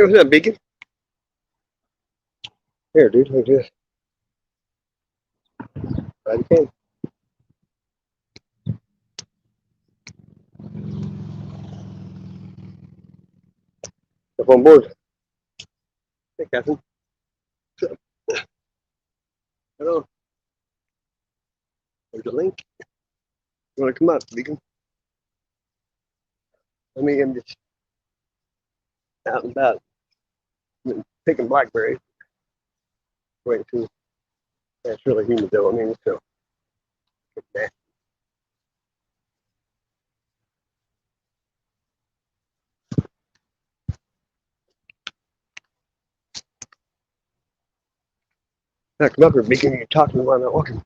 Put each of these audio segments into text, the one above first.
Hey, what's up, Beacon? Here, dude. Look at this. Right, you can. Up on board. Hey, Captain. Hello. There's a link. You want to come up, Beacon? I mean, I'm just out and about. I'm picking Blackberry. Wait till it's really humid, though. I mean, so. Now come up here, Beacon. You're talking while I'm not walking.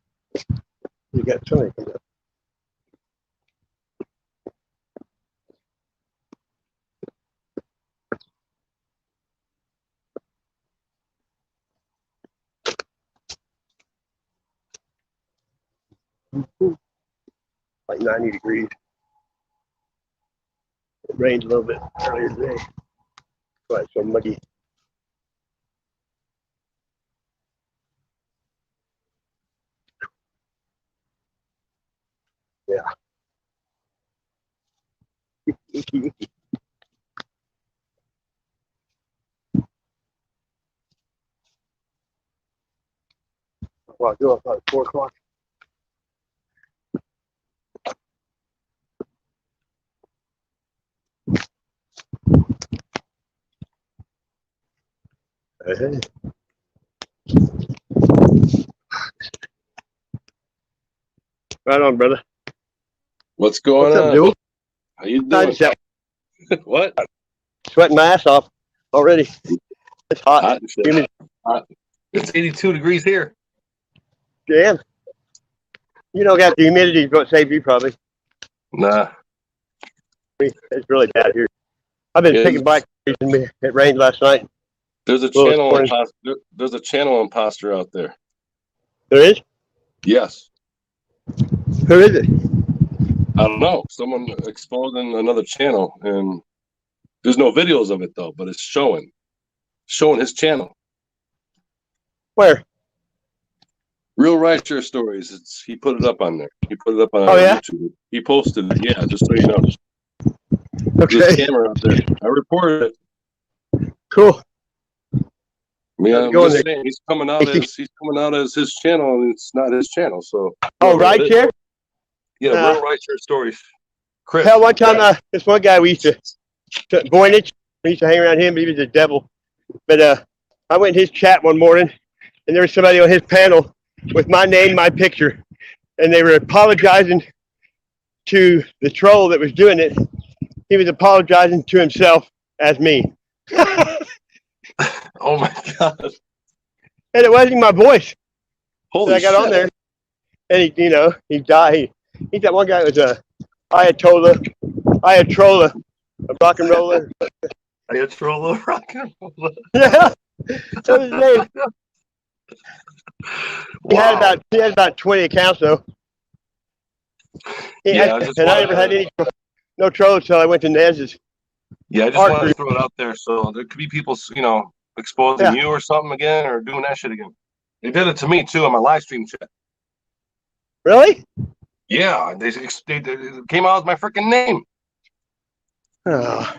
You got somebody coming up. Like 90 degrees. It rained a little bit earlier today. Why it's so muggy. Yeah. Well, I'll go up about 4 o'clock. Hey. Right on, brother. What's going What's up, on? dude? How you doing? What? Sweating my ass off already. It's hot. Hot and shit. Hot. It's 82 degrees here. Damn. You don't got the humidity is what saved you, probably. Nah. It's really bad here. I've been picking blackberries and it rained last night. There's a channel imposter. There's a channel imposter out there. There is? Yes. Who is it? I don't know. Someone exposing another channel, and there's no videos of it though, but it's showing his channel. Where? Real Rideshare Stories. He put it up on there. He put it up on YouTube. He posted it. Yeah, just so you know. Okay. There's a camera out there. I reported it. Cool. I mean, I'm just saying, he's coming out as his channel, and it's not his channel. So. Oh, Rideshare? Yeah, Real Rideshare Stories. Chris. Hell, one time, this one guy we used to Voynich. We used to hang around him, but he was a devil. But I went in his chat one morning, and there was somebody on his panel with my name, my picture, and they were apologizing to the troll that was doing it. He was apologizing to himself as me. Oh my god! And it wasn't my voice. Holy so I got on there, and he died. He's that one guy that was Ayatollah, a rock and roller. Ayatollah, rock and roller. Yeah, that was his name. Wow. He had about 20 accounts though. I never had no trolls until I went to Nez's. Yeah, I just wanted to throw it out there so there could be people, exposing you or something again or doing that shit again. They did it to me too on my live stream chat. Really? Yeah, they came out with my freaking name. Oh.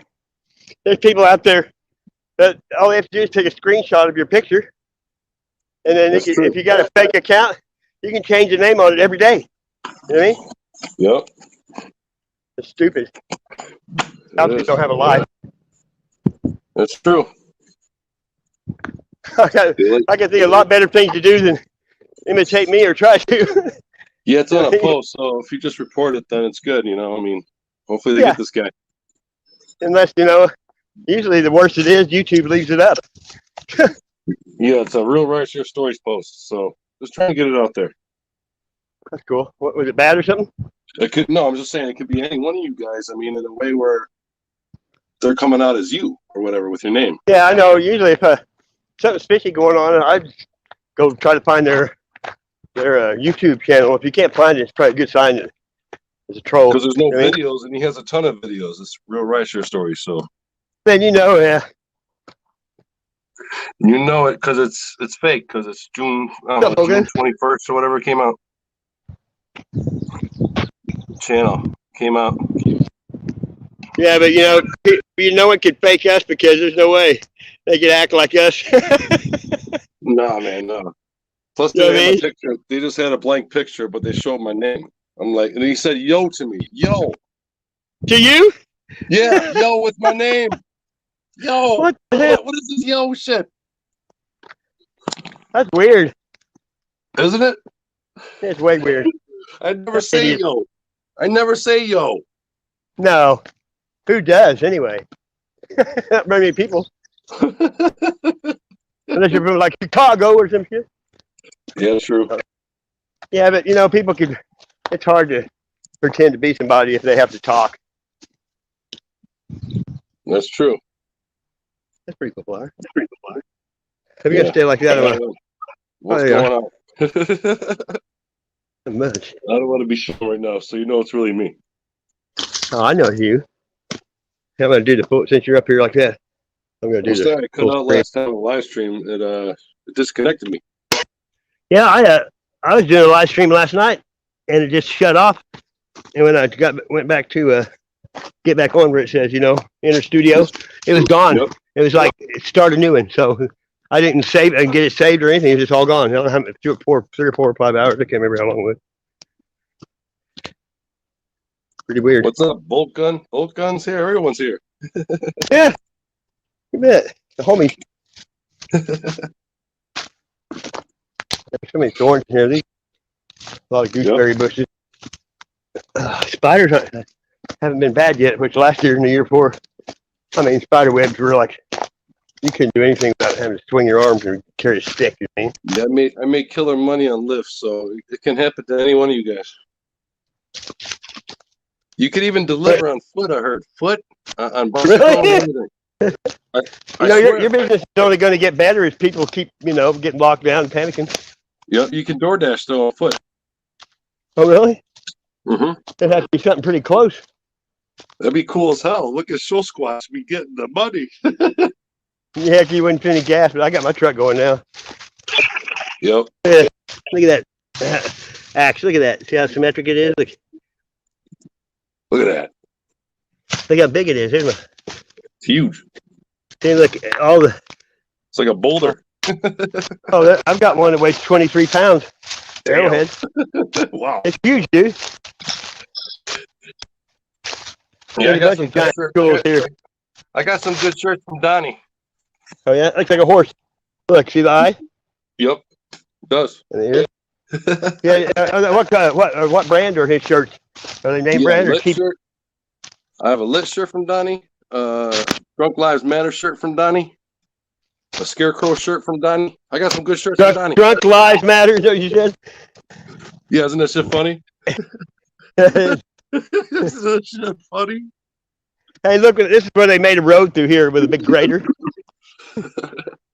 There's people out there that all they have to do is take a screenshot of your picture, and then if you got a fake account, you can change the name on it every day. You know what I mean? Yep. It's stupid. People don't have a life. That's true. I can think of a lot better things to do than imitate me or try to. Yeah, it's on a post, so if you just report it, then it's good, I mean, hopefully they get this guy. Unless, usually the worse it is, YouTube leaves it up. Yeah, it's a Real Rideshare Stories post, so just trying to get it out there. That's cool. What, was it bad or something? No, I'm just saying it could be any one of you guys, I mean, in a way where they're coming out as you or whatever with your name. Yeah, I know. Usually if something fishy going on, I'd go try to find their YouTube channel. If you can't find it, it's probably a good sign that it's a troll. Because there's no videos, and he has a ton of videos. It's Real Rideshare Stories, so. Then yeah. You know it because it's fake because it's June, I don't know, June 21st or whatever it came out. Channel came out. Yeah, but no one could fake us because there's no way they could act like us. Nah, man, no. Plus, You know they what I had mean? a picture. They just had a blank picture, but they showed my name. I'm like, and he said, "Yo" to me. Yo. To you? Yeah, yo with my name. Yo. What the hell? What is this yo shit? That's weird. Isn't it? It's way weird. I never say yo. I never say yo. No. Who does anyway? Not very many people. Unless you're from like Chicago or some shit. Yeah, true. Yeah, but people could. It's hard to pretend to be somebody if they have to talk. That's true. That's pretty cool, Flower. Have you got to stay like that? What's going on? Much. I don't want to be shown right now, so you know it's really me. Oh, I know you. I'm going to do the full, since you're up here like that. I'm going to do I cut out last time on the live stream. It disconnected me. Yeah, I was doing a live stream last night, and it just shut off. And when I went back to get back on where it says, enter studio, it was gone. Yep. It was like start a new one. So I didn't save and get it saved or anything. It's just all gone. I don't know how 3 or 4 or 5 hours. I can't remember how long it was. Pretty weird. What's up, Bolt Gun? Bolt Gun's here. Everyone's here. Yeah, you bet. The homies. There's so many thorns in here. A lot of gooseberry bushes. Spiders haven't been bad yet, which last year and the year before, spider webs were like, you couldn't do anything without having to swing your arms and carry a stick, you know? Yeah, I made killer money on lifts, so it can happen to any one of you guys. You could even deliver on foot, I heard. Foot on bicycle and everything. Your business is only going to get better as people keep, getting locked down and panicking. Yep, you can DoorDash though on foot. Oh, really? Mm-hmm. It'd have to be something pretty close. That'd be cool as hell. Look at Show Squats be getting the money. Yeah, you wouldn't put any gas, but I got my truck going now. Yep. Yeah, look at that axe. Look at that. See how symmetric it is? Look at that. Look how big it is. It's huge. See, look, it's like a boulder. I've got one that weighs 23 pounds. Arrowhead. Wow. It's huge, dude. Yeah, I got some good shirts here. I got some good shirts from Donnie. Oh yeah, looks like a horse. Look, see the eye? Yep, it does. And the ear? Yeah. What brand are his shirts? Are they name brand or cheap? Shirt. I have a lit shirt from Donnie. Drunk Lives Matter shirt from Donnie. A Scarecrow shirt from Donnie. I got some good shirts from Donnie. Drunk Lives Matter, is that what you said? Yeah, isn't that shit funny? Isn't that shit funny? Hey, look, this is where they made a road through here with a big grader.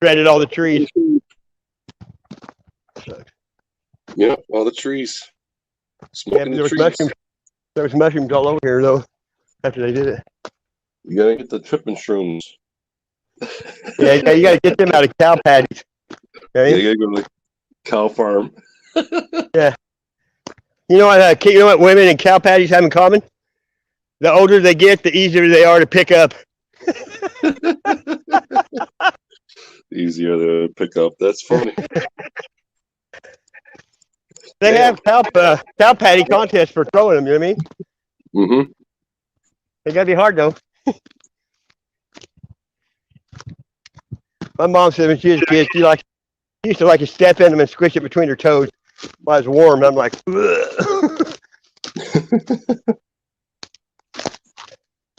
Graded all the trees. Yeah, all the trees. Smoking the trees. There was mushrooms all over here, though, after they did it. You gotta get the tripping shrooms. Yeah, you gotta get them out of cow patties. Okay? Yeah, you gotta go to the cow farm. Yeah. You know what women and cow patties have in common? The older they get, the easier they are to pick up. Easier to pick up. That's funny. They have cow patty contests for throwing them, you know what I mean? Mm-hmm. They gotta be hard, though. My mom said when she was a kid, she used to like to step in them and squish it between her toes while it's warm. I'm like,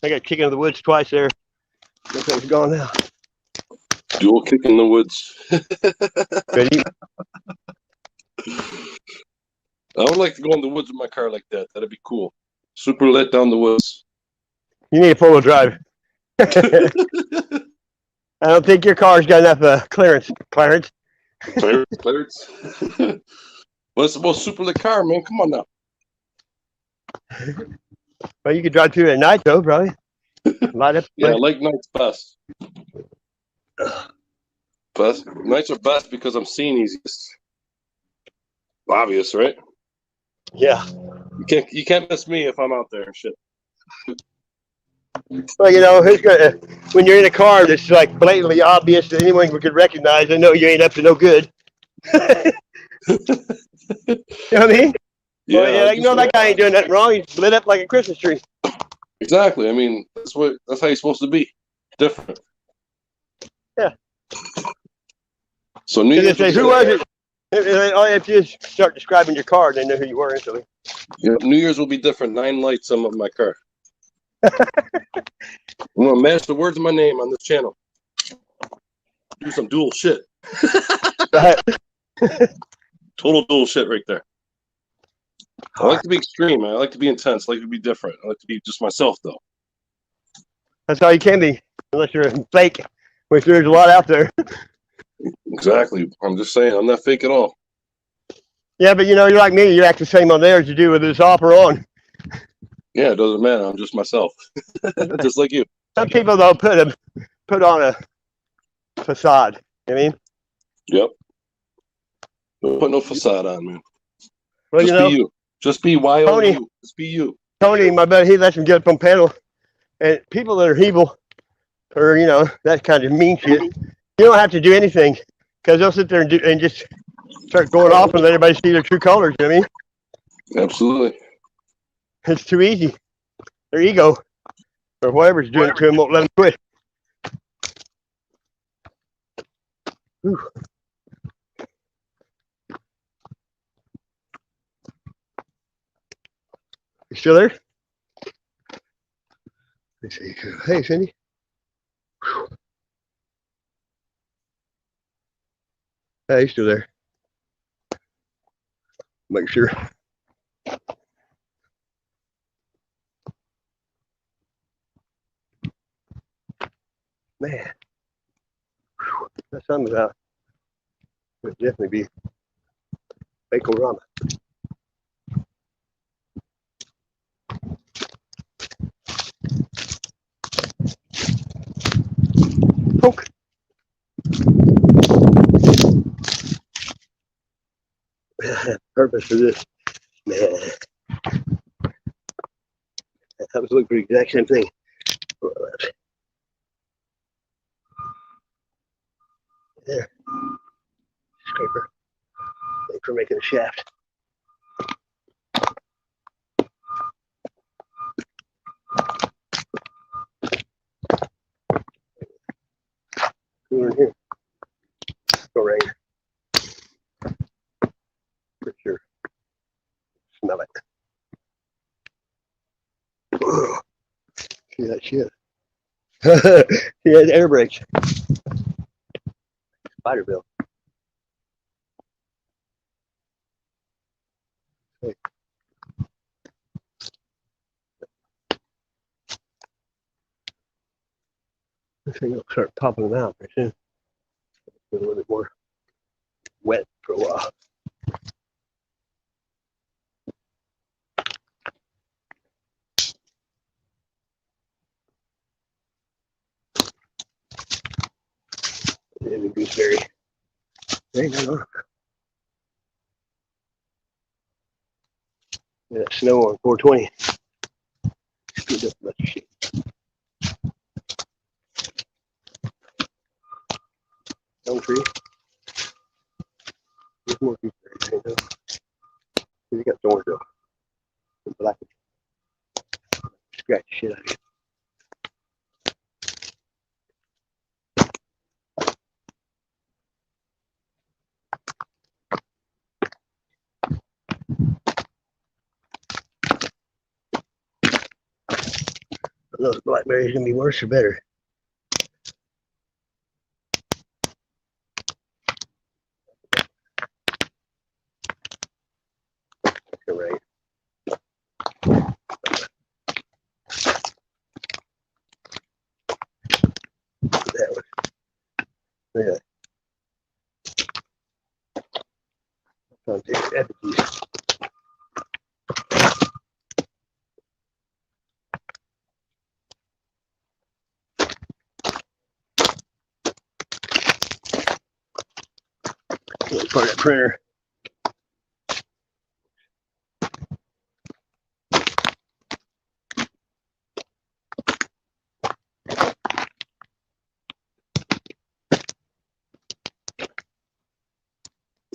I got kicked in the woods twice there. Looks like it's gone now. Dual kick in the woods. Ready? I would like to go in the woods with my car like that. That'd be cool. Super lit down the woods. You need a four-wheel drive. I don't think your car's got enough clearance. Clarence? Well, it's the most super lit car, man. Come on now. Well, you could drive through it at night, though, probably. Light up. Yeah, I like nights best. Best nights are best because I'm seeing easiest. Obvious, right? Yeah. You can't miss me if I'm out there and shit. Well, you know, when you're in a car that's like blatantly obvious that anyone could recognize, I know you ain't up to no good. You know what I mean? Yeah, Well, yeah, like, that guy ain't doing nothing wrong. He's lit up like a Christmas tree. exactly. I mean, that's how you're supposed to be. Different. Yeah. So New Year's. Say, who was it? If you start describing your car, they know who you were instantly. Yeah, New Year's will be different. 9 lights on my car. I'm gonna match the words of my name on this channel. Do some dual shit. Right. Total dual shit right there. I like to be extreme. I like to be intense. I like to be different. I like to be just myself, though. That's how you can be, unless you're fake, which there's a lot out there. Exactly. I'm just saying, I'm not fake at all. Yeah, but you're like me. You act the same on there as you do whether it's off or on. Yeah, it doesn't matter. I'm just myself, just like you. Some people though put on a facade. You know what I mean? Yep. Don't put no facade on, man. Well, just be you. Just be YOU. Just be you. Tony, my buddy, he lets him get up on panel, and people that are evil, or that kind of mean shit, you don't have to do anything because they'll sit there and just start going off and let everybody see their true colors. You know what I mean? Absolutely. It's too easy. Their ego or whatever's doing it to them won't let them quit. Whew. You still there? Let's see. Hey, Cindy. Whew. Hey, you still there? Make sure. Man, whew. That sun was out. It would definitely be Bakorama. Poke. Purpose for this, man. I was looking for the exact same thing. There. Scraper. Thanks for making a shaft. Cooler in here. Go rain. For sure. Smell it. Ugh. See that shit. See that air brakes. Spider bill. Hey. This thing will start popping them out pretty soon. Get a little bit more wet for a while. And the gooseberry. There you go. Yeah, that snow on 420. Screwed up a bunch of shit. Elm tree. There's more gooseberries. There you go. You got thorns though. Black. Scratch the shit out of you. I know the blackberry's gonna be worse or better. Right. That one. Yeah. I'll take effigies. Part of that printer.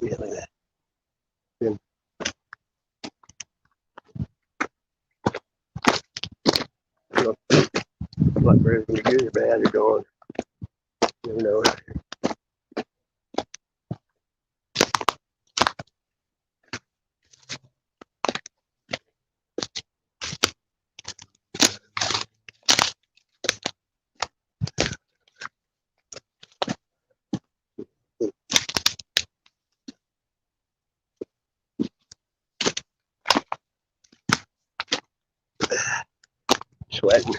Yeah, look at that. Blackberry's gonna be good or bad or gone. You never know. Sweating.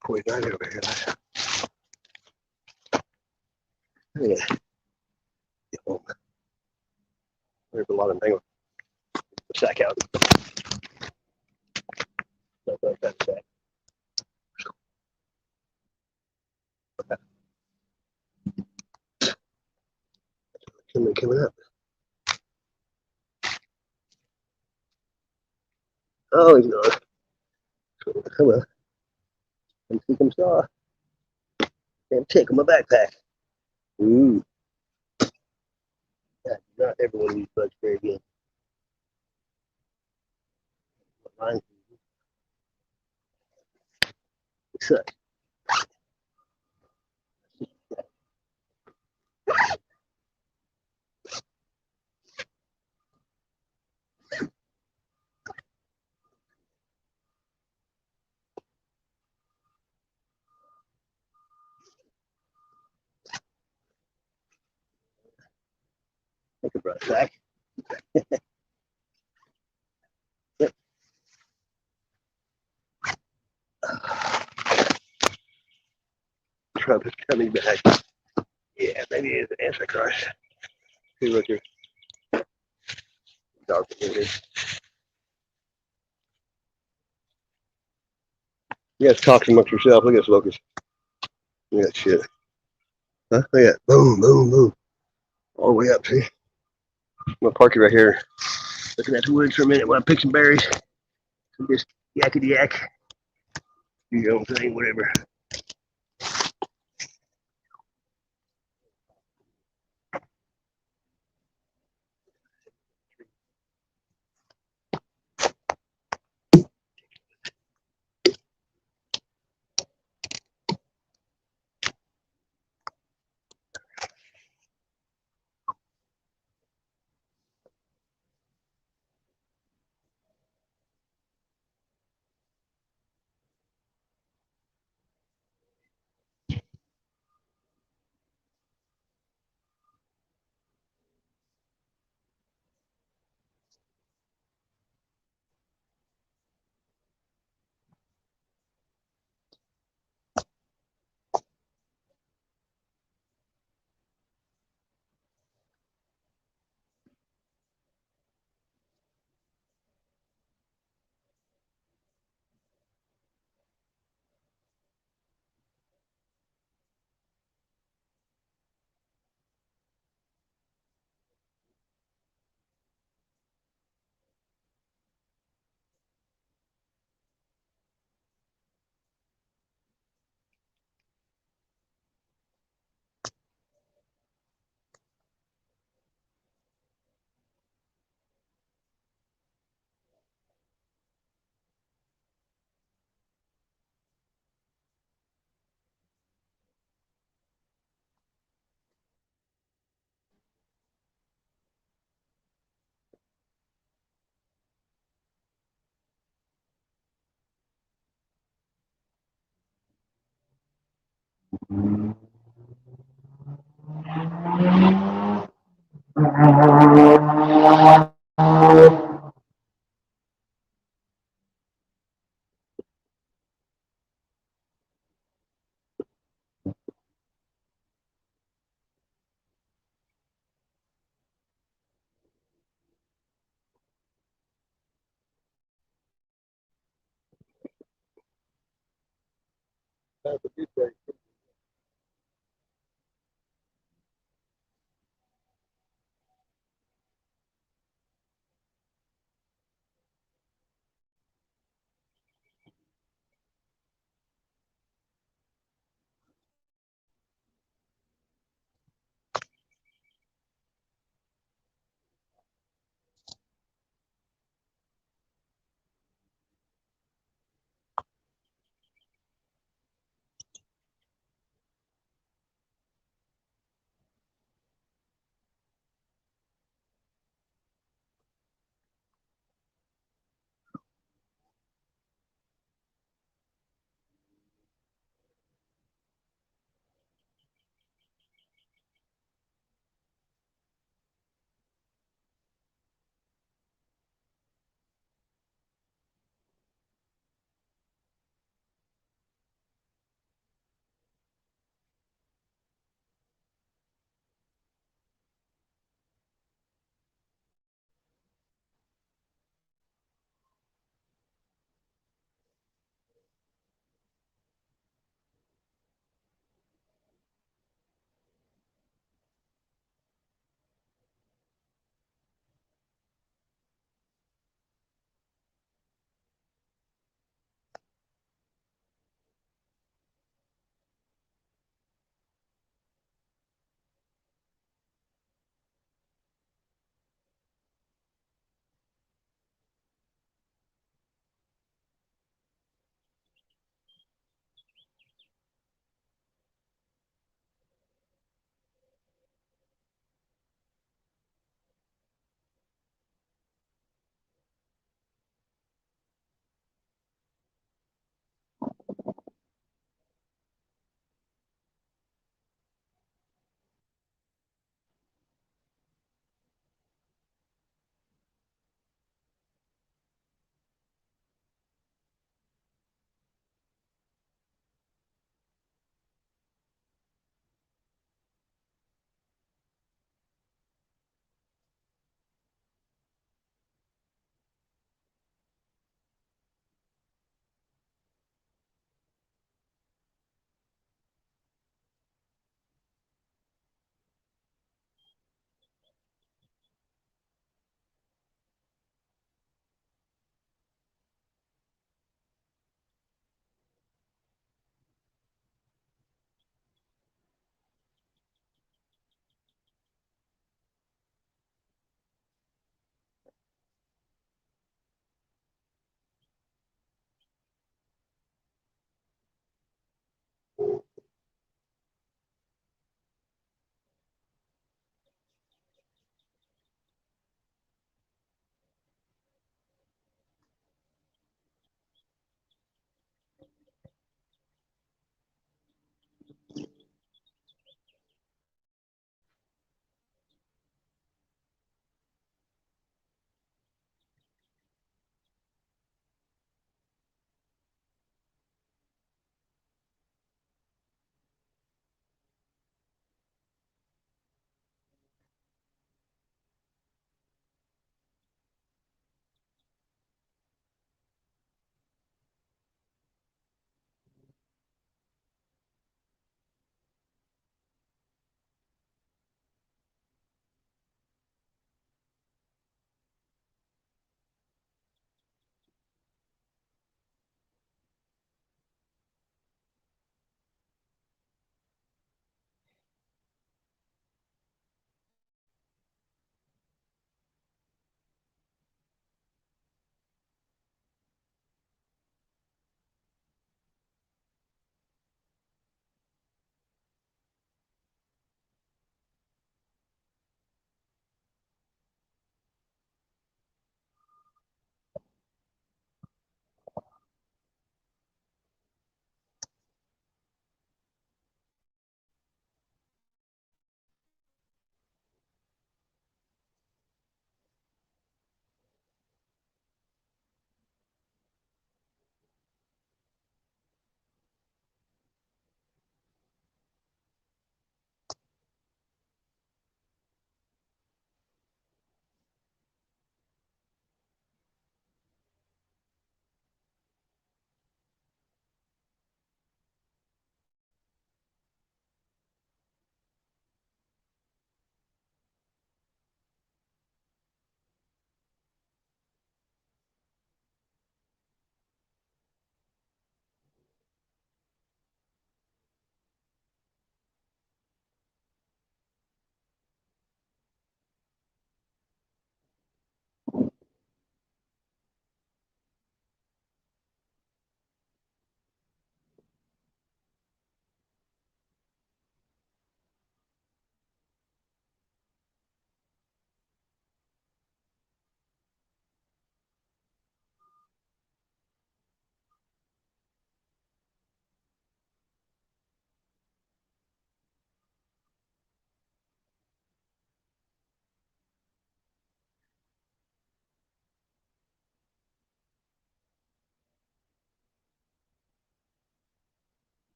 Quite nice over here. Yeah. There's a lot of things. Sack out. Stuff like that sack. Coming up. Oh, he's not. Come on. Come see some saw. Damn tick on my backpack. Ooh. Yeah, not everyone uses bugs very good. Mine sucks. Take a brush sack. Yep. Trump is coming back. Yeah, maybe it's an antichrist. See, look here. Dark here. You guys talk amongst yourself. Look at this locust. Look at that shit. Huh? Look at that. Boom, boom, boom. All the way up, see? I'm gonna park it right here. Looking at the woods for a minute while I pick some berries. Just yakety yak. You know what I'm saying? Whatever.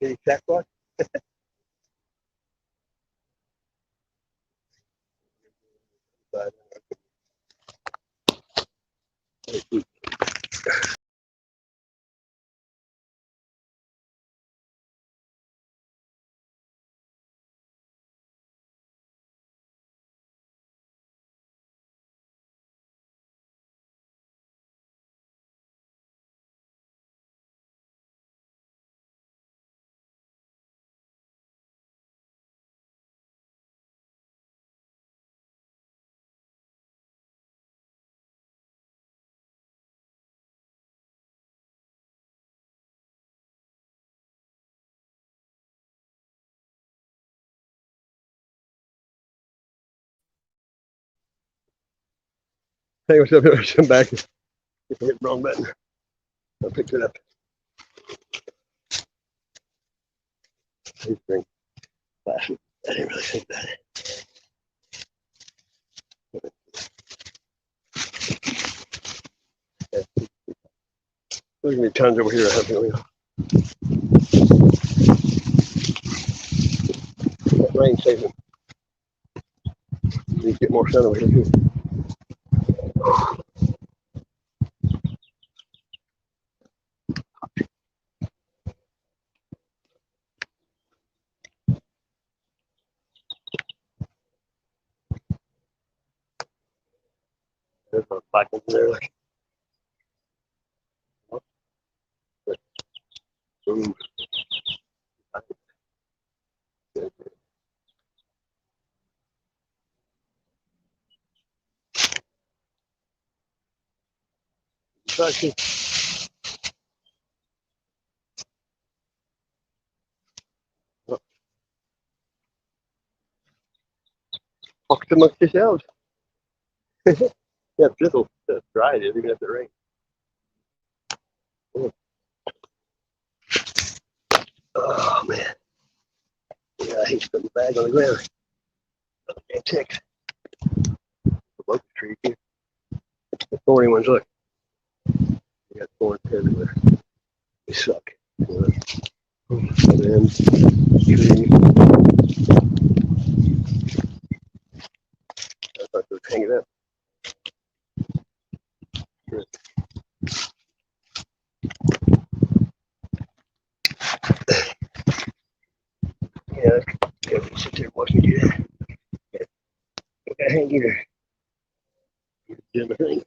Did he check what? But, hey, what's up? Come back. Hit the wrong button. I picked it up. These things. I didn't really think that. There's gonna be tons over here. I think that rain saves them. Need to get more sun over here too. There's a black ones in there. Like, ooh. Talk amongst yourselves. Yeah, drizzle. That's dry. It is even if it rains. Oh man. Yeah, I hate putting the bag on the ground. Can't tick. The locust tree too. The thorny ones, look. You got thorns everywhere. They suck. And then tree. I thought they would hang it up. Yeah, let's sit there watching you do that. Okay, hang here. Do my thing.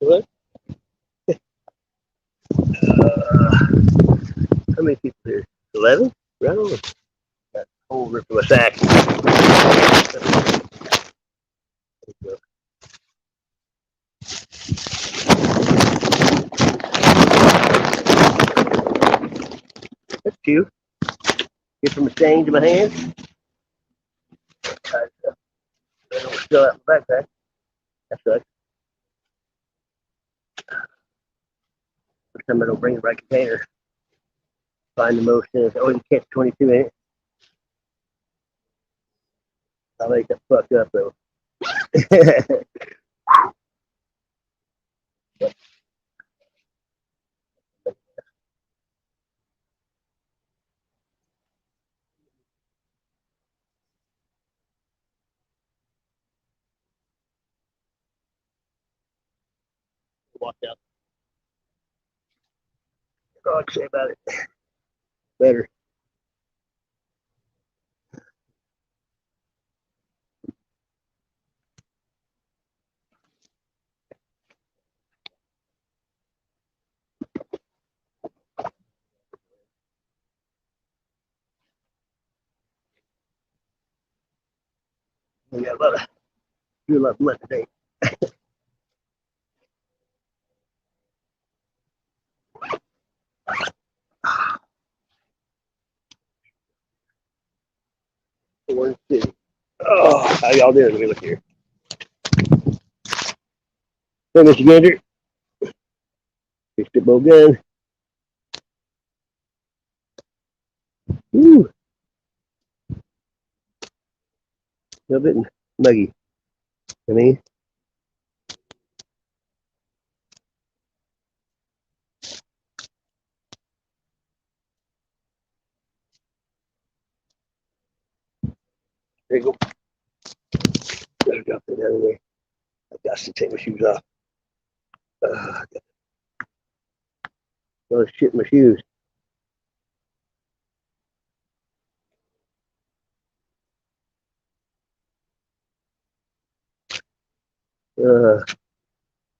What? How many people here? 11? Right on. Got a whole rip of a sack. That's cute. Get some stains in my hands. They don't spill out my backpack. That sucks. First time I don't bring the right container. Find the most. Oh, you catch 22 in it. I'll make that fuck up though. Walk out. All I can say about it. Better. We got a lot of blood today. Orange City. Oh, how y'all doing? Let me look here. Hey, Mr. Gander. Fixed it, bow gun. Woo. A little bit muggy. I mean, there you go. Gotta drop that out of there. I got to take my shoes off. I got all this shit in my shoes.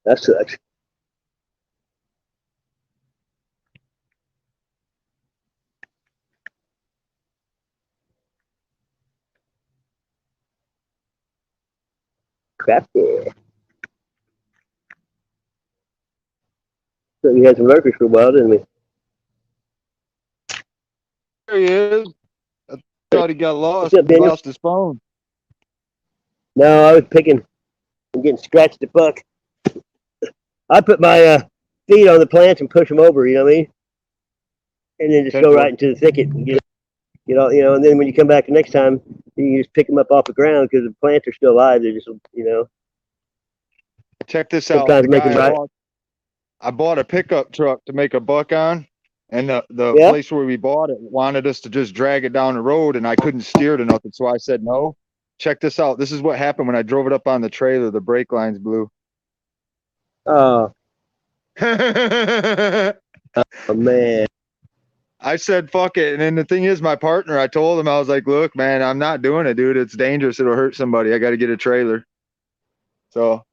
That sucks. Crap there. So we had some lurkers for a while, didn't we? There he is. I thought he got lost. What's up, He Daniel? lost his phone. No, I was picking. I'm getting scratched the fuck. I put my feet on the plants and push them over, you know what I mean? And then just go right into the thicket and get all, you know, and then when you come back the next time, you can just pick them up off the ground because the plants are still alive. They're just, you know, Check this out. sometimes The make guy them right. I bought a pickup truck to make a buck on, and the Yeah. place where we bought it wanted us to just drag it down the road, and I couldn't steer to nothing, so I said no. Check this out. This is what happened when I drove it up on the trailer. The brake lines blew. Oh, I oh man. said, fuck it. And then the thing is, my partner, I told him, I was like, look, man, I'm not doing it, dude. It's dangerous. It'll hurt somebody. I got to get a trailer. So,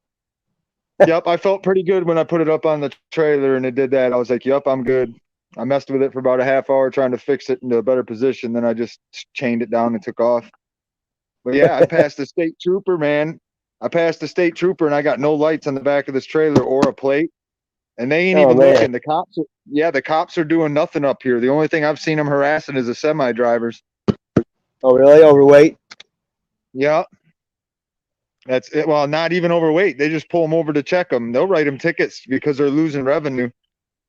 yep, I felt pretty good when I put it up on the trailer and it did that. I was like, yep, I'm good. I messed with it for about a half hour trying to fix it into a better position. Then I just chained it down and took off. But yeah, I passed the state trooper, man. I passed the state trooper and I got no lights on the back of this trailer or a plate. And they ain't Oh, even man. looking. The cops are doing nothing up here. The only thing I've seen them harassing is the semi drivers. Oh, really? Overweight? Yeah. That's it. Well, not even overweight. They just pull them over to check them. They'll write them tickets because they're losing revenue.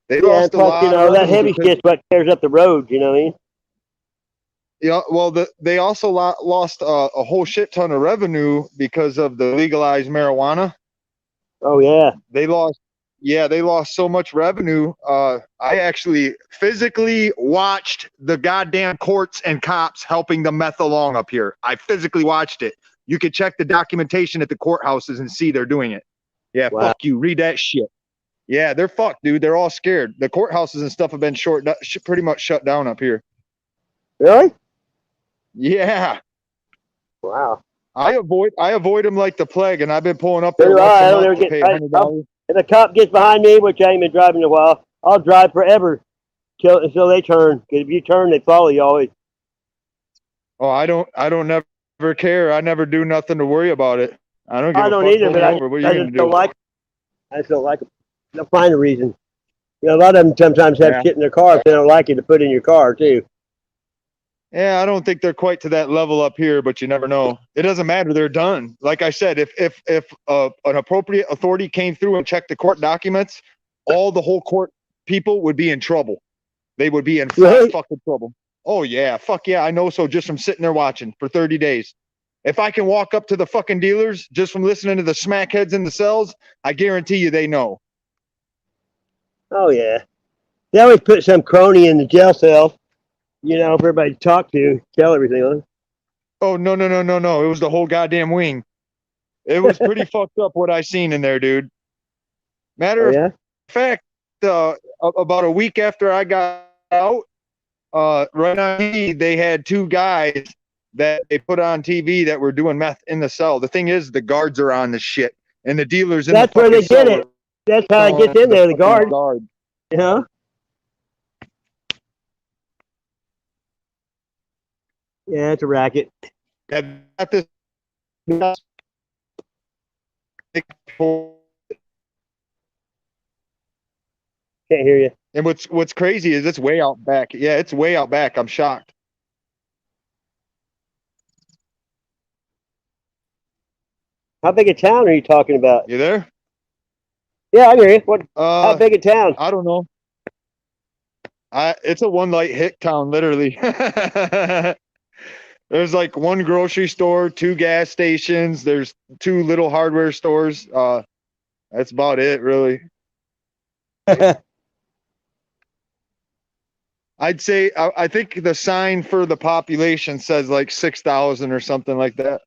They Yeah, lost and a plus, lot you of know, that revenue heavy because, shit's what tears up the roads, you know what I mean? yeah, well, they also lost a whole shit ton of revenue because of the legalized marijuana. Oh, yeah. They lost so much revenue. I actually physically watched the goddamn courts and cops helping the meth along up here. I physically watched it. You could check the documentation at the courthouses and see they're doing it. Yeah, Wow. fuck you. Read that shit. Yeah, they're fucked, dude. They're all scared. The courthouses and stuff have been pretty much shut down up here. Really? Yeah. Wow. I avoid them like the plague, and I've been pulling up So there do once I. a I don't month ever to get. pay I $100. if a cop gets behind me, which I ain't been driving in a while, I'll drive forever until they turn. 'Cause if you turn, they follow you always. Oh, I don't never care. I never do nothing to worry about it. I don't give I a don't fuck. either, Pull but me over. What are I you just gonna don't do? like. I just don't like them. They'll find a reason. You know, a lot of them sometimes have Yeah. shit in their car if they don't like it to put in your car too. Yeah, I don't think they're quite to that level up here, but you never know. It doesn't matter. They're done. Like I said, if an appropriate authority came through and checked the court documents, all the whole court people would be in trouble. They would be in flat Really? fucking trouble. Oh yeah, fuck yeah, I know. So just from sitting there watching for 30 days, if I can walk up to the fucking dealers just from listening to the smackheads in the cells, I guarantee you they know. Oh yeah. They always put some crony in the jail cell. You know, for everybody to talk to, tell everything on. Oh no no no no no! It was the whole goddamn wing. It was pretty fucked up what I seen in there, dude. Matter Oh of yeah. fact, about a week after I got out, right on TV, they had two guys that they put on TV that were doing meth in the cell. The thing is, the guards are on the shit, and the dealers in That's the where fucking they cell did it. were That's how it gets telling in there. The fucking guard. You know. Yeah, it's a racket. Got this. Can't hear you. And what's crazy is it's way out back. Yeah, it's way out back. I'm shocked. How big a town are you talking about? You there? Yeah, I hear you. What? How Uh, big a town? I don't know. It's a one light hick town, literally. There's like one grocery store, two gas stations. There's two little hardware stores. That's about it, really. I'd say I think the sign for the population says like 6,000 or something like that.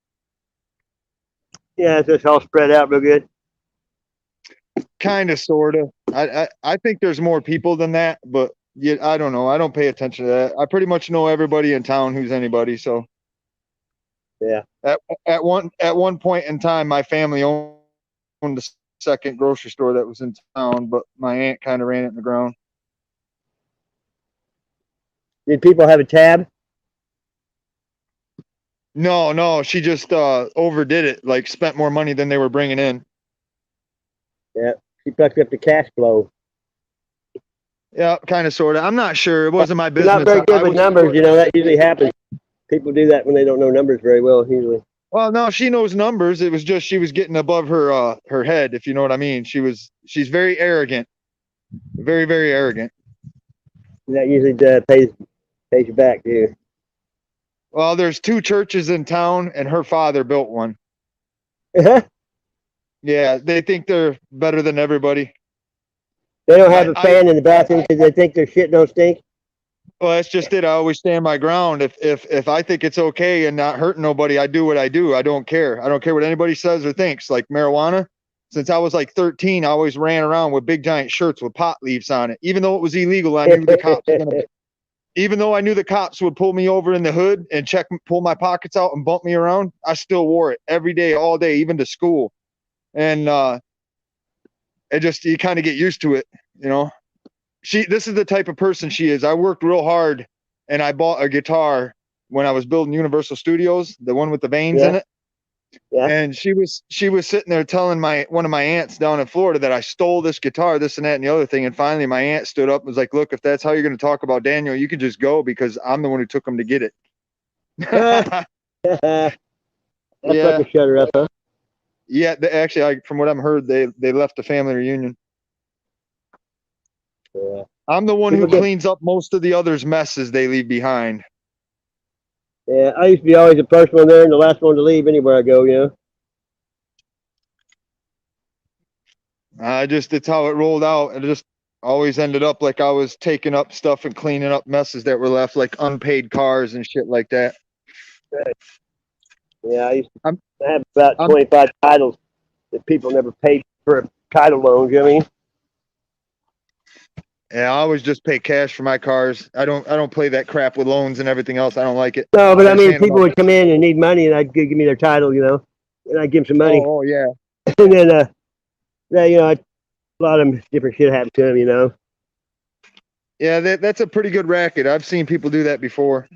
Yeah, it's just all spread out real good. Kind of, sort of. I think there's more people than that, but yeah, I don't know. I don't pay attention to that. I pretty much know everybody in town who's anybody. So Yeah. At one point in time, my family owned the second grocery store that was in town, but my aunt kind of ran it in the ground. Did people have a tab? No, she just overdid it. Like spent more money than they were bringing in. Yeah. She fucked up the cash flow. Yeah, kind of, sort of. I'm not sure. It wasn't my You're business. not very good with was numbers, you know, that usually happens. People do that when they don't know numbers very well, usually. Well, no, she knows numbers. It was just she was getting above her head, if you know what I mean. She's very arrogant. Very, very arrogant. That usually pays you back, too. Well, there's two churches in town, and her father built one. They Yeah, they think they're better than everybody. don't have a fan in the bathroom because they think their shit don't stink. Well, that's just it. I always stand my ground. If I think it's okay and not hurting nobody, I do what I do. I don't care. I don't care what anybody says or thinks. Like marijuana, since I was like 13, I always ran around with big giant shirts with pot leaves on it. Even though it was illegal, I knew the cops were gonna. Even though I knew the cops would pull me over in the hood and pull my pockets out and bump me around, I still wore it every day, all day, even to school. And you kind of get used to it, you know. This is the type of person she is. I worked real hard and I bought a guitar when I was building Universal Studios, the one with the veins in it. Yeah. And she was sitting there telling one of my aunts down in Florida that I stole this guitar, this and that and the other thing. And finally my aunt stood up and was like, "Look, if that's how you're going to talk about Daniel, you can just go because I'm the one who took him to get it." That's Yeah. like a shut her up, huh? Yeah, actually, from what I've heard, they left the family reunion. Yeah. I'm the one who People get- cleans up most of the others' messes they leave behind. Yeah, I used to be always the first one there and the last one to leave anywhere I go, you know. It's how it rolled out. It just always ended up like I was taking up stuff and cleaning up messes that were left, like unpaid cars and shit like that. Yeah, I I'm- have about 25 titles that people never paid for a title loan, you know what I mean? Yeah, I always just pay cash for my cars. I don't play that crap with loans and everything else. I don't like it. No, but I mean, Understand people about- would come in and need money, and I'd give me their title, you know, and I'd give them some money. Oh yeah. And then, you know, A lot of them, different shit happened to them, you know. Yeah, that's a pretty good racket. I've seen people do that before.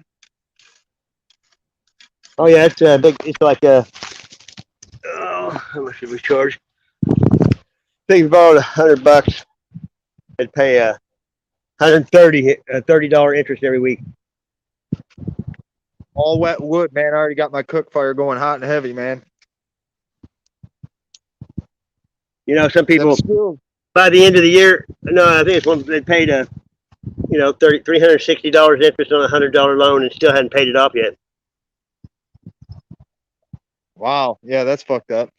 Oh yeah, it's big. It's like oh, how much did we charge? I think we borrowed $100 and pay $130 interest every week. All wet wood, man. I already got my cook fire going hot and heavy, man. You know, some Them people skills. by the end of the year, no, I think it's one they paid $360 interest on a $100 loan and still hadn't paid it off yet. Wow. Yeah, that's fucked up.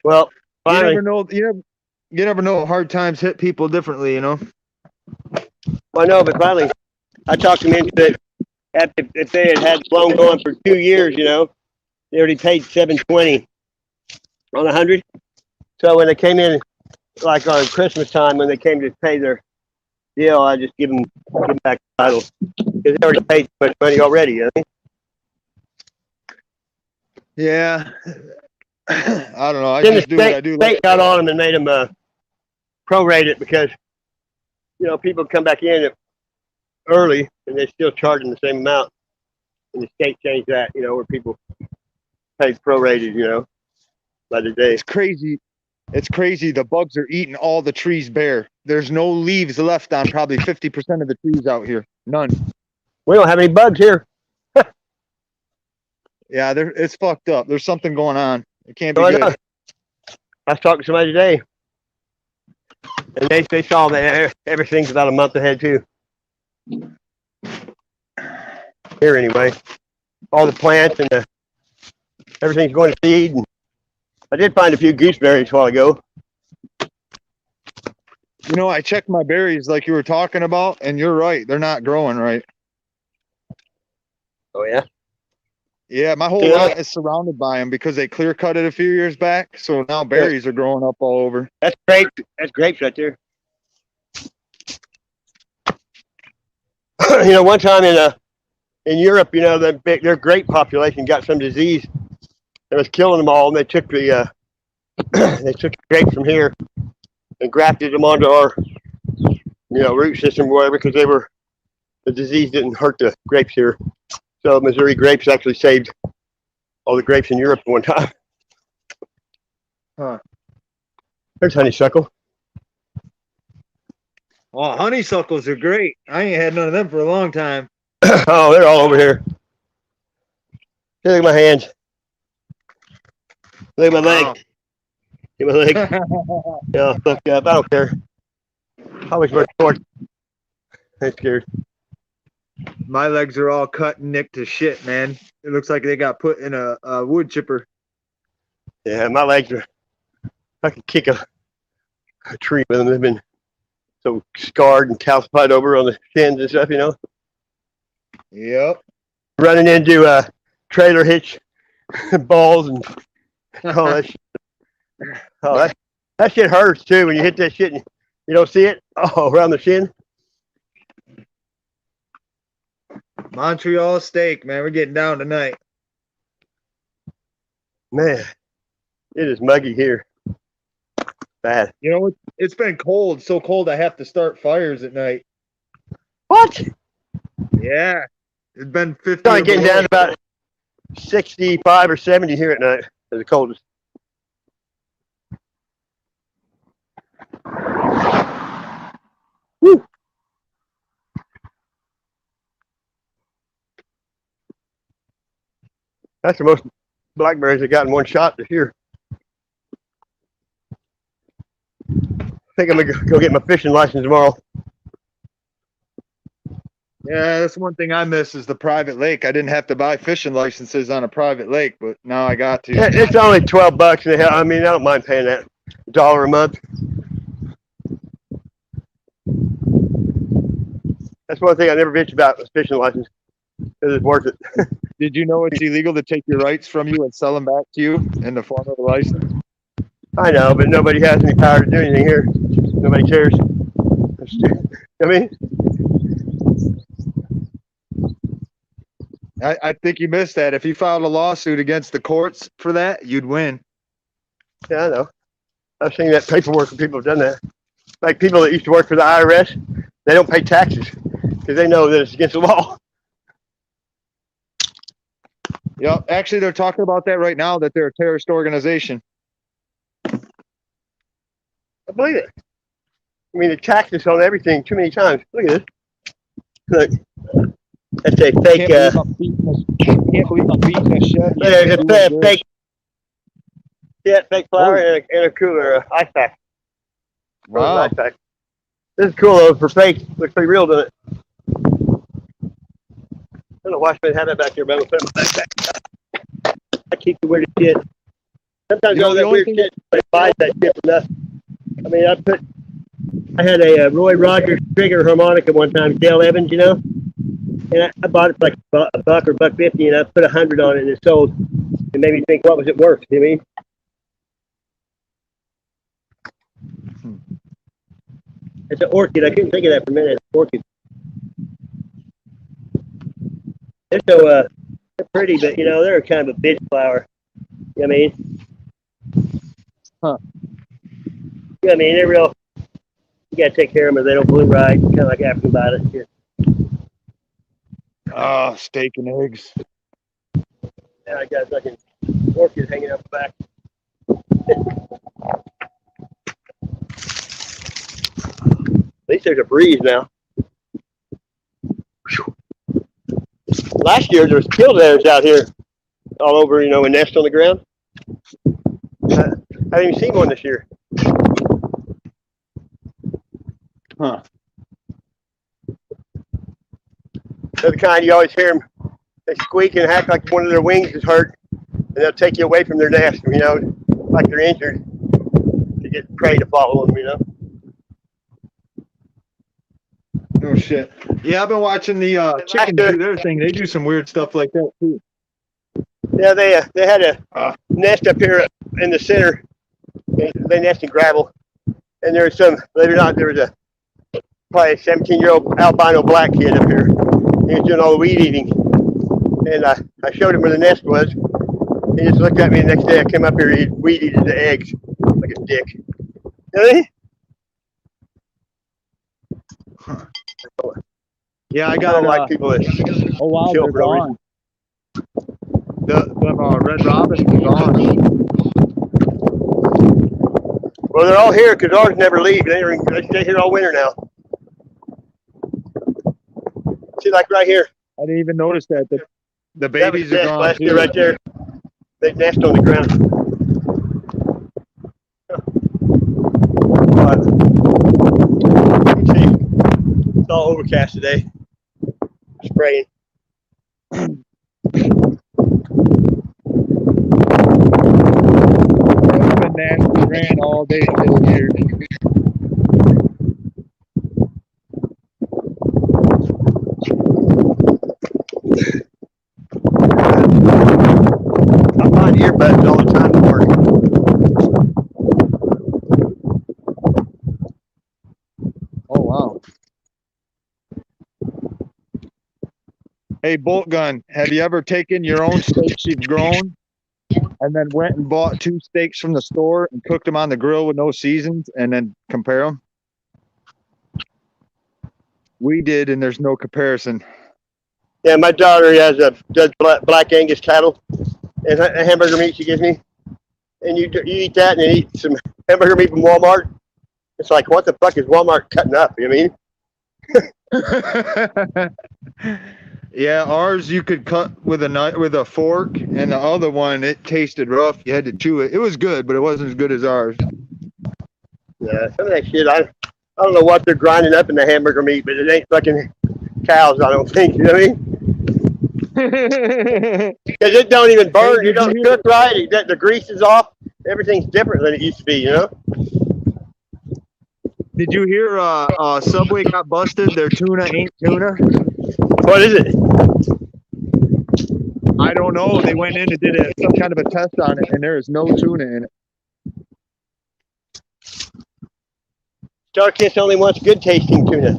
Well, You finally, never know. You never know. Hard times hit people differently, you know. I know, but finally, I talked them into it. After if they had the loan going for 2 years, you know, they already paid $720 on 100. So when they came in, like on Christmas time, when they came to pay their deal, I just give them back the title because they already paid so much money already. You know? Yeah. I don't know. I Then the just do what I do. state got on them and made them prorate it because you know people come back in early and they're still charging the same amount, and the state changed that. You know, where people pay prorated. You know, by the day. It's crazy. It's crazy. The bugs are eating all the trees bare. There's no leaves left on probably 50% of the trees out here. None. We don't have any bugs here. Yeah, it's fucked up. There's something going on. It can't be So I good. know. I was talking to somebody today, and they saw that everything's about a month ahead too. Here anyway, all the plants and everything's going to seed. And I did find a few gooseberries a while ago. You know, I checked my berries like you were talking about, and you're right. They're not growing right. Oh yeah. Yeah, my whole lot is surrounded by them because they clear cut it a few years back. So now berries are growing up all over. That's grapes. That's grapes right there. You know, one time in Europe, you know, their grape population got some disease that was killing them all, and they took the they took the grapes from here and grafted them onto our root system or whatever because the disease didn't hurt the grapes here. So Missouri grapes actually saved all the grapes in Europe at one time. Huh. There's honeysuckle. Oh, honeysuckles are great. I ain't had none of them for a long time. Oh, they're all over here. Hey, look at my hands. Look at my leg. Wow. Look at my leg. Yeah, fucked up. I don't care. I wish my short. I'm scared. My legs are all cut and nicked to shit, man. It looks like they got put in a wood chipper. Yeah, my legs are. I could kick a tree with them. They've been so scarred and calcified over on the shins and stuff, you know. Yep. Running into trailer hitch balls and all that shit. Oh, that shit hurts too when you hit that shit and you don't see it. Oh, around the shin. Montreal steak, man. We're getting down tonight. Man, it is muggy here. Bad. You know, it's been cold. So cold I have to start fires at night. What? Yeah. It's been 50. It's only getting down to about 65 or 70 here at night. It's the coldest. Woo. That's the most blackberries I got in one shot this year. I think I'm gonna go get my fishing license tomorrow. Yeah, that's one thing I miss is the private lake. I didn't have to buy fishing licenses on a private lake, but now I got to. It's only $12. And I mean, I don't mind paying that $1 a month. That's one thing I never bitched about was fishing license. Because it's worth it. Did you know it's illegal to take your rights from you and sell them back to you in the form of a license? I know, but nobody has any power to do anything here. Nobody cares. I mean, I think you missed that. If you filed a lawsuit against the courts for that, you'd win. yeah, I know. I've seen that paperwork when people have done that. Like people that used to work for the IRS, they don't pay taxes because they know that it's against the law. Yep. Actually, they're talking about that right now, that they're a terrorist organization. I believe it. I mean, the taxes on everything too many times. Look at this. Look, that's a fake. Can't believe I'm beating a Chevy. There's a fake. Yeah, fake flour and a cooler ice pack. Wow. Ice pack. This is cool though for fake. Looks pretty real, doesn't it? I don't know why I had that back here, but I'm gonna put it back. I keep the weirdest shit. Sometimes all that weird shit, I buy that shit for nothing. I mean, I had a Roy Rogers trigger harmonica one time, Dale Evans, you know, and I bought it for like a buck or $1.50, and I put 100 on it, and it sold. It made me think, what was it worth? You know what I mean? It's an orchid. I couldn't think of that for a minute. It's an orchid. They're so they're pretty, but you know they're kind of a bitch flower. You know what I mean? Huh. Yeah, I mean they're real. You gotta take care of them if they don't bloom right. Kind of like African violet. Oh, steak and eggs. Yeah, I got a fucking orchid hanging up the back. At least there's a breeze now. Whew. Last year there was kildares out here all over, you know, and nest on the ground. I haven't even seen one this year. Huh. They're the kind you always hear them. They squeak and act like one of their wings is hurt, and they'll take you away from their nest, you know, like they're injured, to get prey to follow them, you know. Oh shit. Yeah, I've been watching the chickens do their thing. They do some weird stuff like that too. Yeah, they had a nest up here in the center. They nest in gravel, and there's some. Believe it or not, there was probably a 17-year-old albino black kid up here. He was doing all the weed eating, and I showed him where the nest was. He just looked at me the next day. I came up here, he weed eated the eggs like a dick. Really? Huh. Yeah, I got don't like people that oh wow, chill they're for no gone. The red robins are gone. Well, they're all here because ours never leave. They stay here all winter now. See, like right here. I didn't even notice that. The babies are gone last too. year right there. They nest on the ground. You can see, it's all overcast today. Spraying. It's been nasty rain all day today here. I find earbuds all the time to work. Oh wow. Hey, Bolt Gun, have you ever taken your own steaks you've grown and then went and bought 2 steaks from the store and cooked them on the grill with no seasons and then compare them? We did, and there's no comparison. Yeah, my daughter does black Angus cattle and hamburger meat she gives me. And you eat that and then eat some hamburger meat from Walmart. It's like, what the fuck is Walmart cutting up? You know what I mean? Yeah, ours you could cut with a fork, and the other one it tasted rough. You had to chew it. It was good, but it wasn't as good as ours. Yeah, some of that shit, I don't know what they're grinding up in the hamburger meat, but it ain't fucking cows, I don't think. You know what I mean? Because it don't even burn. Hey, you don't cook right. The grease is off. Everything's different than it used to be, you know? Did you hear Subway got busted? Their tuna ain't tuna. What is it? I don't know. They went in and did some kind of a test on it, and there is no tuna in it. Starkiss only wants good tasting tuna.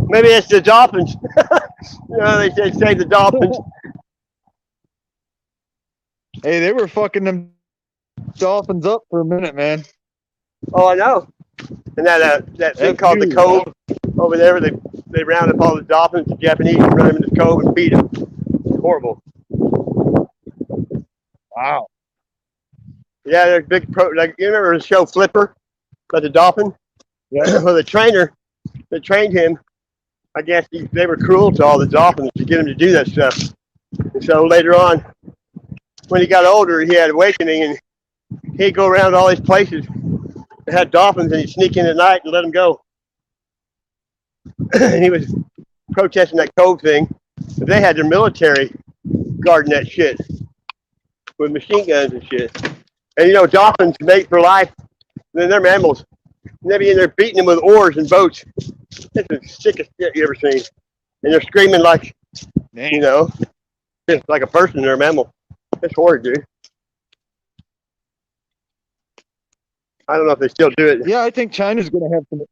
Maybe it's the dolphins. You know, they say the dolphins. Hey, they were fucking them dolphins up for a minute, man. Oh, I know. And that thing F called the you. cove over there, where they round up all the dolphins, the Japanese, and run them in this cove and feed them. It's horrible. Wow. Yeah, there's big like you remember the show Flipper about the dolphin? Yeah. Well, the trainer that trained him, I guess they were cruel to all the dolphins to get him to do that stuff. And so later on, when he got older, he had awakening, and he'd go around all these places that had dolphins, and he'd sneak in at night and let them go. And he was protesting that cove thing. But they had their military guarding that shit with machine guns and shit. And you know, dolphins mate for life. And then they're mammals. And they'd be in there beating them with oars and boats. That's the sickest shit you ever seen. And they're screaming like, Dang. you know, just like a person. They're a mammal. It's horrid, dude. I don't know if they still do it. Yeah, I think China's gonna have some.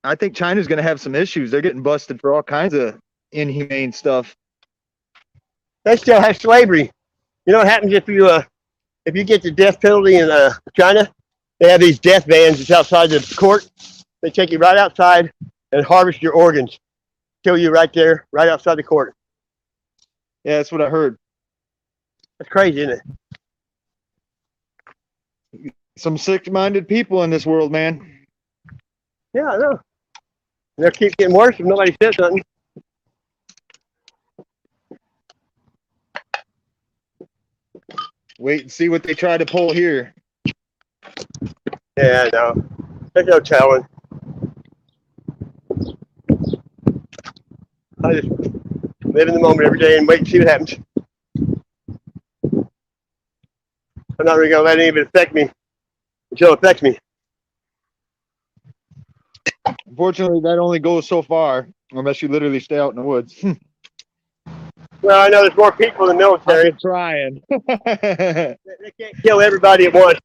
I think China's gonna have some issues. They're getting busted for all kinds of inhumane stuff. They still have slavery. You know what happens if you get the death penalty in China? They have these death vans that's outside the court. They take you right outside and harvest your organs, kill you right there, right outside the court. Yeah, that's what I heard. That's crazy, isn't it? Some sick-minded people in this world, man. Yeah, I know. And they'll keep getting worse if nobody says something. Wait and see what they try to pull here. Yeah, I know. There's no telling. I just live in the moment every day and wait and see what happens. I'm not really going to let any of it affect me until it affects me. Unfortunately, that only goes so far, unless you literally stay out in the woods. Well, I know there's more people in the military. I'm trying. They can't kill everybody at once.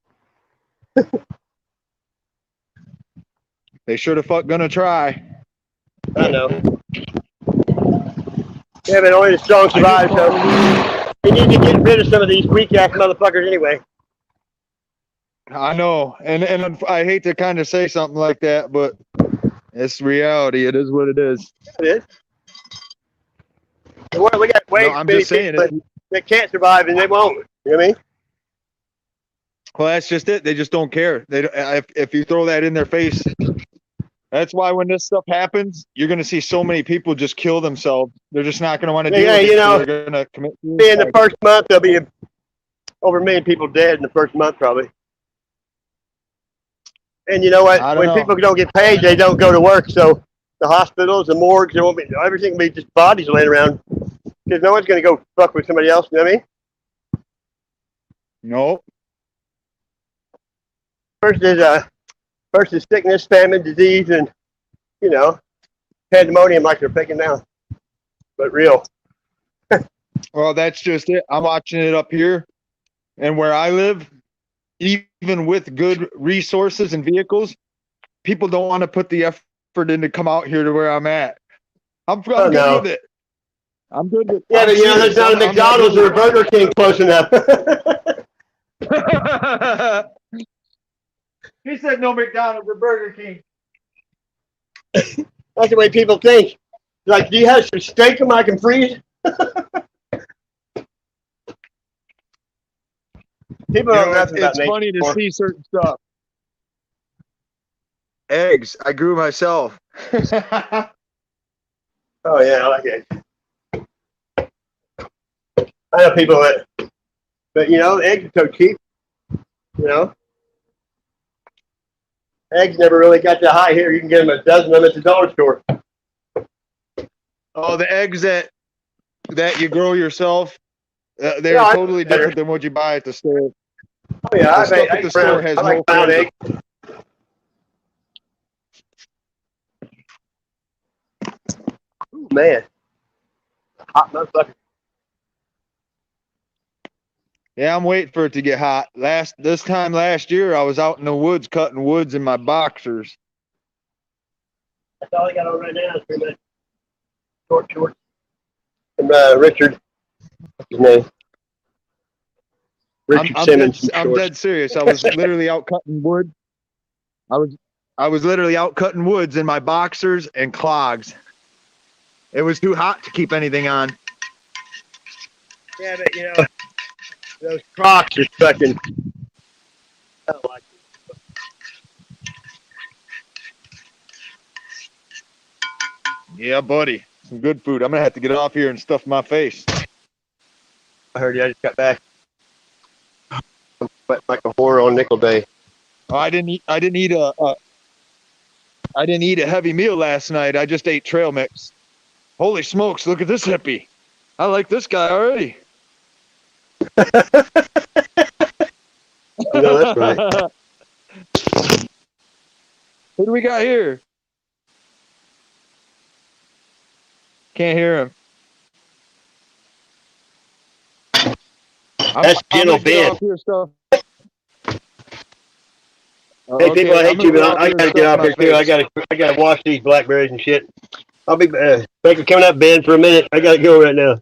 They sure the fuck gonna try. I know. Yeah, but only the strong survive, so we need to get rid of some of these weak-ass motherfuckers anyway. I know, and I hate to kind of say something like that, but it's reality. It is what it is. It is. We got way No, I'm many just saying people that can't survive, and they won't. You know what I mean? Well, that's just it. They just don't care. They if you throw that in their face, that's why when this stuff happens, you're going to see so many people just kill themselves. They're just not going to want to do it. You know, they're going to commit in the first month, there'll be over a million people dead in the first month, probably. And you know what? When people don't get paid, they don't go to work. So the hospitals, the morgues, there won't be everything will be just bodies laying around because no one's going to go fuck with somebody else. You know what I mean? Nope. First is sickness, famine, disease, and you know, pandemonium like they're faking now, but real. Well, that's just it. I'm watching it up here, and where I live, even with good resources and vehicles, people don't want to put the effort in to come out here to where I'm at. I'm good with it. I'm good with it. Yeah, but you know, there's not a McDonald's or a Burger King close enough. He said no McDonald's or Burger King. That's the way people think. Like, do you have some steak I can freeze? People don't know nothing about It's funny to see certain stuff. Eggs, I grew myself. Oh yeah, I like eggs. I know people that, but you know, eggs are so cheap. You know, eggs never really got that high here. You can get them a dozen of them at the dollar store. Oh, the eggs that you grow yourself, they're totally different than what you buy at the store. Oh yeah, the stuff at the store has no flavor. Ooh, man, hot motherfucker. Yeah, I'm waiting for it to get hot. This time last year, I was out in the woods cutting woods in my boxers. That's all I got on right now is pretty much short. From Richard, what's his name? Richard Simmons. I'm dead serious. I was literally out cutting wood. I was literally out cutting woods in my boxers and clogs. It was too hot to keep anything on. Yeah, but you know, those Crocs are fucking. I don't like them. Yeah, buddy. Some good food. I'm gonna have to get off here and stuff my face. I heard you. I just got back. I'm sweating like a whore on Nickel Day. Oh, I didn't eat a heavy meal last night. I just ate trail mix. Holy smokes, look at this hippie. I like this guy already. You know, that's right. Who do we got here? Can't hear him. That's Gentle Ben. Hey, people, I hate you, but I gotta get off here too. I gotta wash these blackberries and shit. I'll be thanks for coming up, Ben, for a minute. I gotta go right now.